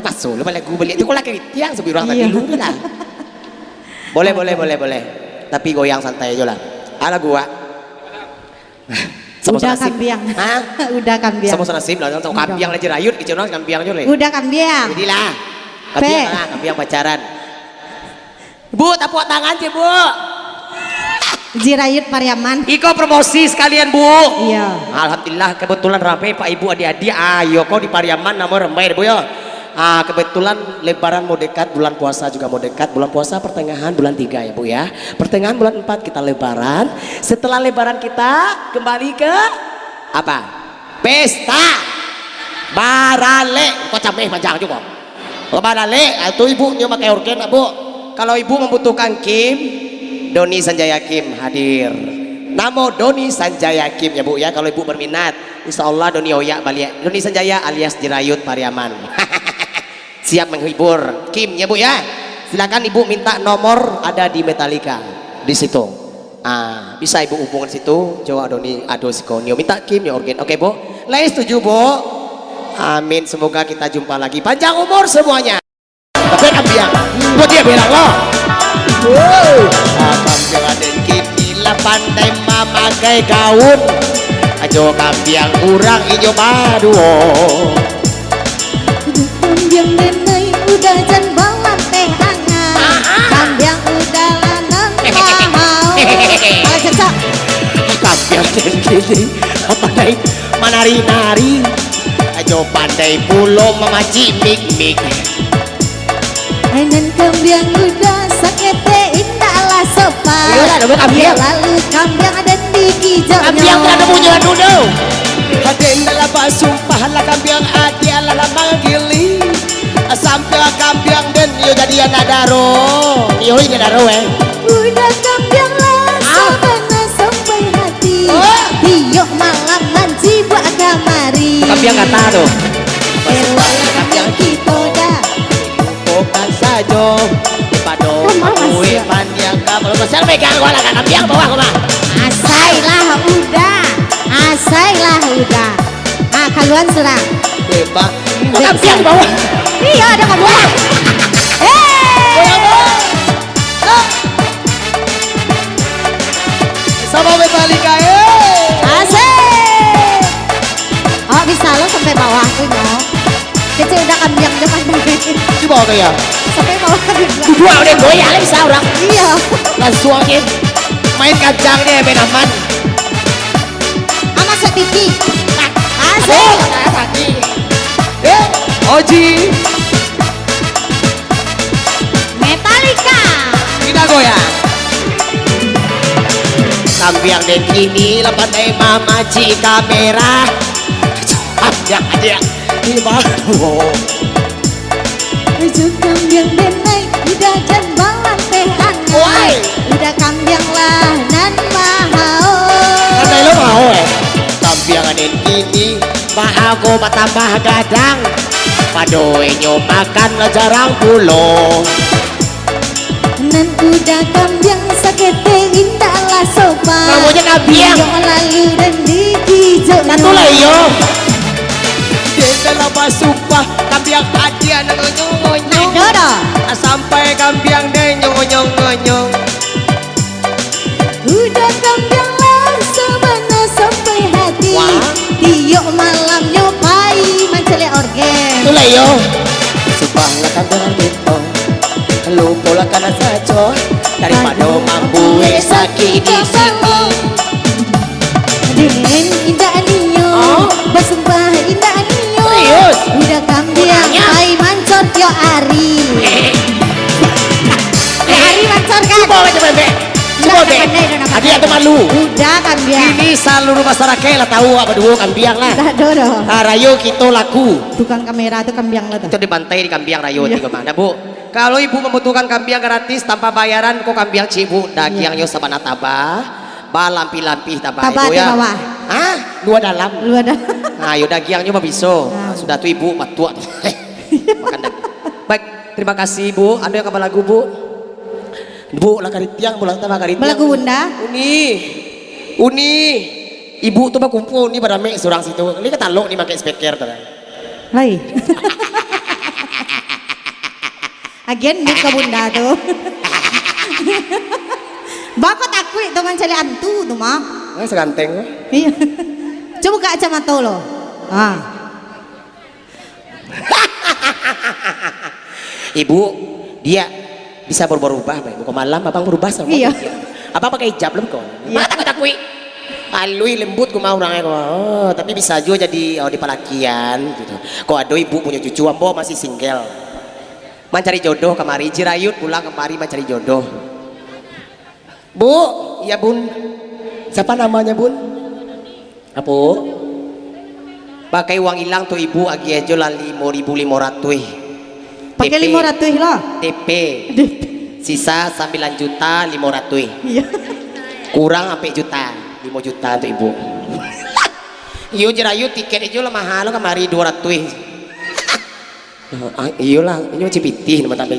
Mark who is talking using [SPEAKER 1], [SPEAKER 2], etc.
[SPEAKER 1] masuk lu balik gue beli itu kok lagi tiang sebirang tadi lu lah. Boleh. Tapi goyang santai aja lah. Ala gua.
[SPEAKER 2] Udah kambiang.
[SPEAKER 1] Hah?
[SPEAKER 2] Udah kambiang.
[SPEAKER 1] Sama nasib lah, sama kambiang aja rayut gitu orang kambiang aja le.
[SPEAKER 2] Udah kambiang.
[SPEAKER 1] Jadilah. Kambiang lah, kambiang pacaran. Bu, tepuk tangan sih, Bu.
[SPEAKER 2] Jirayut Pariaman.
[SPEAKER 1] Iko promosi sekalian, Bu.
[SPEAKER 2] Iya.
[SPEAKER 1] Alhamdulillah kebetulan ramai Pak Ibu adik-adik. Ayo kau di Pariaman nomor remai Bu ya. Kebetulan lebaran mau dekat, bulan puasa juga mau dekat. Bulan puasa pertengahan bulan 3 ya Bu ya. Pertengahan bulan 4 kita lebaran. Setelah lebaran kita kembali ke apa? Pesta Barale. Kok cameh panjang juga. Barale itu ibu nyoba pakai organ Bu. Kalau ibu membutuhkan Kim, Doni Sanjaya Kim hadir. Namo Doni Sanjaya Kim ya Bu ya. Kalau ibu berminat, insya Allah Doni Oya balik. Doni Sanjaya alias Jirayut Pariaman. Siap menghibur Kim ya Bu ya. Silakan ibu minta nomor ada di Metallica di situ. Bisa ibu hubungan situ. Coba Doni Adoskonio minta Kim ya organ. Oke Bu. Lai setuju Bu. Amin. Semoga kita jumpa lagi. Panjang umur semuanya. Tapi kambiang. Buat dia bilang loh. Wow, kambiang ada kini pandai memakai gaun. Ajo kambiang kurang ijo padu.
[SPEAKER 2] Kambiang nenai udah jan bawan teh angan. Kambiang udah lanang mau. Cecak.
[SPEAKER 1] Kambiang kini pandai menari-nari. Ajo pandai pulo memaci mik-mik.
[SPEAKER 2] Enen kambiang udah sakete indah lah sopan.
[SPEAKER 1] Iya lah, namanya kambiang.
[SPEAKER 2] Lalu kambiang ada di hijaunya.
[SPEAKER 1] Kambiang ada punya dulu. Haden dalam sumpah lah kambiang adi ala manggili. Sampai kambiang dan yo jadi nadaro. Yo ini nadaro
[SPEAKER 2] Udah kambiang lah sabana sampai hati. Diok malam manci buat kamari.
[SPEAKER 1] Kambiang kata tuh.
[SPEAKER 2] Kambiang kita dah.
[SPEAKER 1] Bukan saja pado kue panjang kalau besar megang gua lah kambiang bawah gua.
[SPEAKER 2] Asailah udah. Kaluan serang.
[SPEAKER 1] Bebas. Kambiang bawah.
[SPEAKER 2] Iya ada kambiang.
[SPEAKER 1] Sama Metallica
[SPEAKER 2] Asik. Oh bisa lo sampai bawah tuh nyok. Kecil udah kambiang depan
[SPEAKER 1] Coba tuh ya.
[SPEAKER 2] sampai bawah kambiang.
[SPEAKER 1] Dua udah goyang bisa orang.
[SPEAKER 2] Iya.
[SPEAKER 1] Langsung main kacang deh benaman.
[SPEAKER 2] Sama setiki. Asik.
[SPEAKER 1] Oji.
[SPEAKER 2] Metallica.
[SPEAKER 1] Kita goyang. Kambiang dan kini lepas dari mama ci kamera. Kambiang aja. Ini baru.
[SPEAKER 2] Ujuk kambiang dan naik udah jan bawan teh angan. Udah kambiang lah nan mahal.
[SPEAKER 1] Andai lo mau kambiang dan kini aku tambah gadang. Padoenyo makan lo jarang pulo.
[SPEAKER 2] Nan udah kambiang sakete indah lah sopan.
[SPEAKER 1] Kamunya kambiang.
[SPEAKER 2] Yang lalu dan di hijau.
[SPEAKER 1] Satu lah yo. Dia dalam sumpah kambiang hadiah nyong-nyong.
[SPEAKER 2] Dodo.
[SPEAKER 1] Sampai kambiang deh nyong-nyong.
[SPEAKER 2] Udah kambiang lah sabana sampai hati. Tiok malam nyopai mencele organ.
[SPEAKER 1] Itulah yo. Subahlah kambiang gitu. Lupa lah karena saco daripada mampu sakit di sini.
[SPEAKER 2] Den indah anio, bersumpah indah anio.
[SPEAKER 1] Serius?
[SPEAKER 2] Udah kambiang, ai mancor yo Ari. Ari mancor kan?
[SPEAKER 1] Coba be. Adi atau malu.
[SPEAKER 2] Udah kambiang.
[SPEAKER 1] Ini seluruh masyarakat lah tahu apa dulu kambiang lah.
[SPEAKER 2] Udah dodo.
[SPEAKER 1] Rayo kita laku.
[SPEAKER 2] Tukang kamera tuh kambiang lah tuh.
[SPEAKER 1] Itu dibantai di kambiang rayo di mana Bu? Kalau ibu membutuhkan kambiang gratis tanpa bayaran, kok kambiang cibu dagingnya sabana tabah, lampi-lampi tabah
[SPEAKER 2] Tabah
[SPEAKER 1] ibu ya.
[SPEAKER 2] bawah.
[SPEAKER 1] Dua dalam.
[SPEAKER 2] Lu ada.
[SPEAKER 1] Nah, yo dagingnya mah bisa. Sudah tuh ibu matua. Makan daging. Baik, terima kasih Bu. Ada yang kabar lagu Bu? Bu, lah karitiang, bulan tambah karitiang.
[SPEAKER 2] Belagu bunda.
[SPEAKER 1] Uni. Ibu tuh mah kumpul nih pada me seorang situ. Ini ketalok nih pakai speaker tuh.
[SPEAKER 2] Lai. Agen nih ke bunda tuh. Bakot aku itu mencari antu tuh mah.
[SPEAKER 1] Seganteng.
[SPEAKER 2] Iya. Coba buka kacamata lo. Ah.
[SPEAKER 1] Ibu, dia bisa berubah-ubah, Pak. Bukan malam abang berubah sama.
[SPEAKER 2] Iya.
[SPEAKER 1] Abang pakai hijab belum kau?
[SPEAKER 2] Iya.
[SPEAKER 1] Mata kau takui. Alui lembut ku mau orangnya. Oh, tapi bisa juga jadi di palakian gitu. Kau ada ibu punya cucu, ambo masih single. Mencari jodoh kemari, Jirayut pulang kemari mencari jodoh. Bu, iya bun. Siapa namanya bun? Apa? Pakai uang hilang tuh ibu agi aja lah 5.500.
[SPEAKER 2] Pakai 500 lah.
[SPEAKER 1] DP. Sisa 9 juta 500.
[SPEAKER 2] Iya.
[SPEAKER 1] Kurang sampai juta 5 juta untuk ibu. Iyo Jerayu tiket itu lah mahal kemari 200. Iyo lah, ini cipiti nama tak